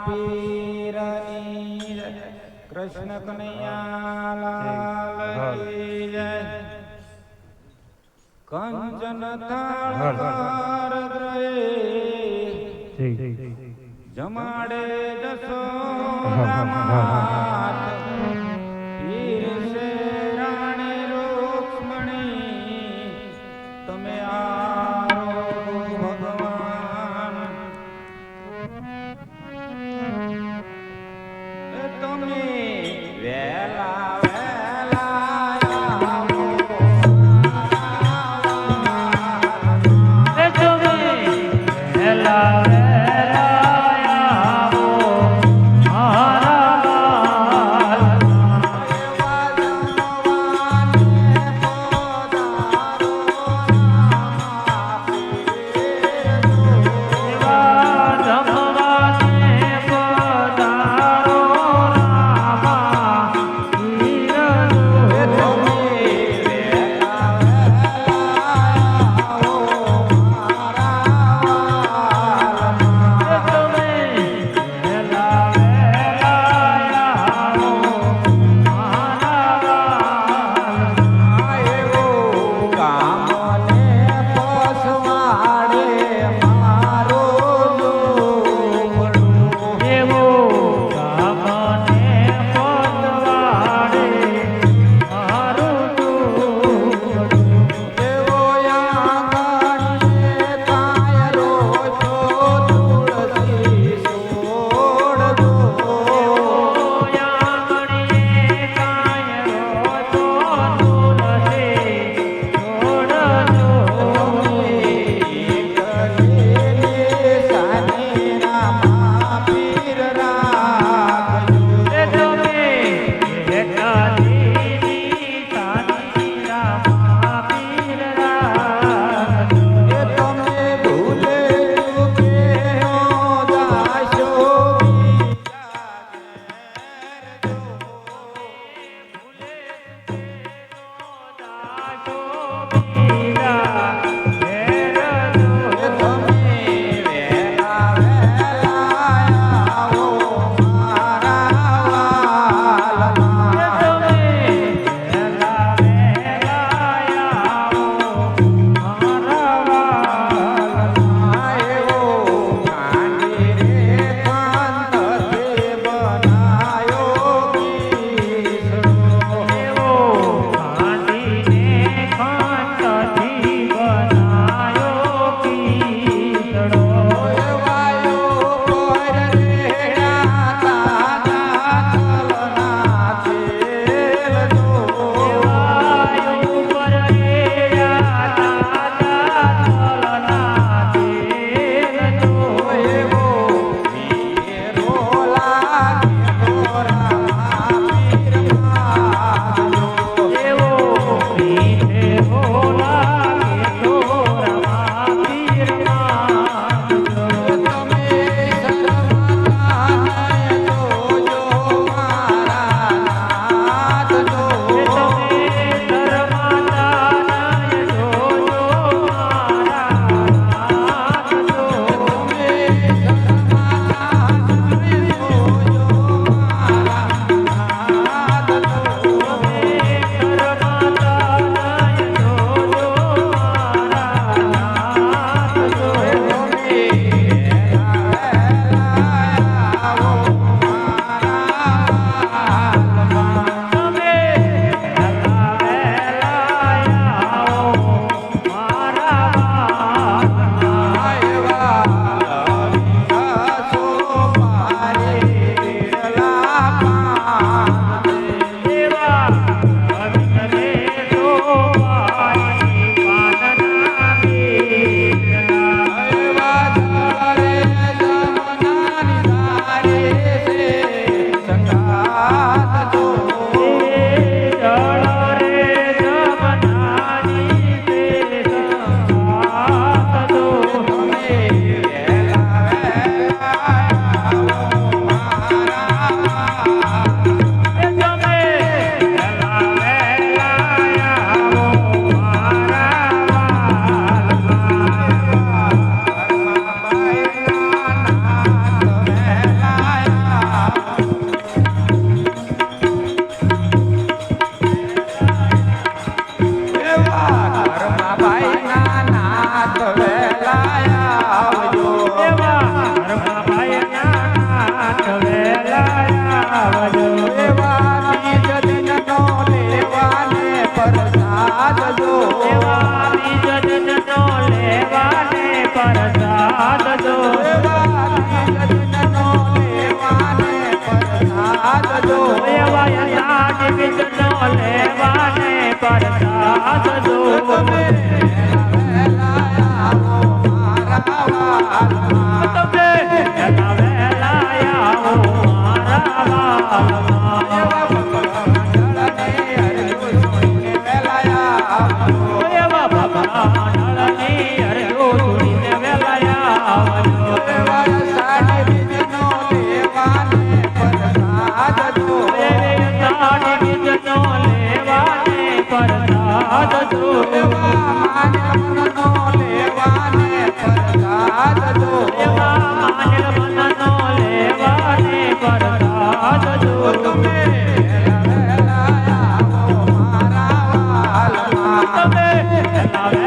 પીરની જય. કૃષ્ણ કનૈયા લાલ કી જય. કંચન થાળ જમાડે જશોદામાત પીરસે રાણી રૂક્ષ્મણી તમે આરો ભગવાન તમે વેલા વેલા બીજનો લેવાને પરસાદ જો તમે વહેલા આવો મારા વાલમાં. તમે વહેલા વહેલા આવો મારા વાલમાં. એવા ભગવાનને હરજો સુણીને વહેલા આવજો. એવા ભગવાનની અરજો સુણીને વહેલા આવજો. એવા અષાઢ બીજનો લેવાને પરસાદ જો. અષાઢ બીજનો લેવાને પરસાદ જો. એવા માનવનો લેવાને પરસાદ જો. એવા માનવનો લેવાને પરસાદ જો. તમે વહેલા આવો મારા વાલમાં. તમે વહેલા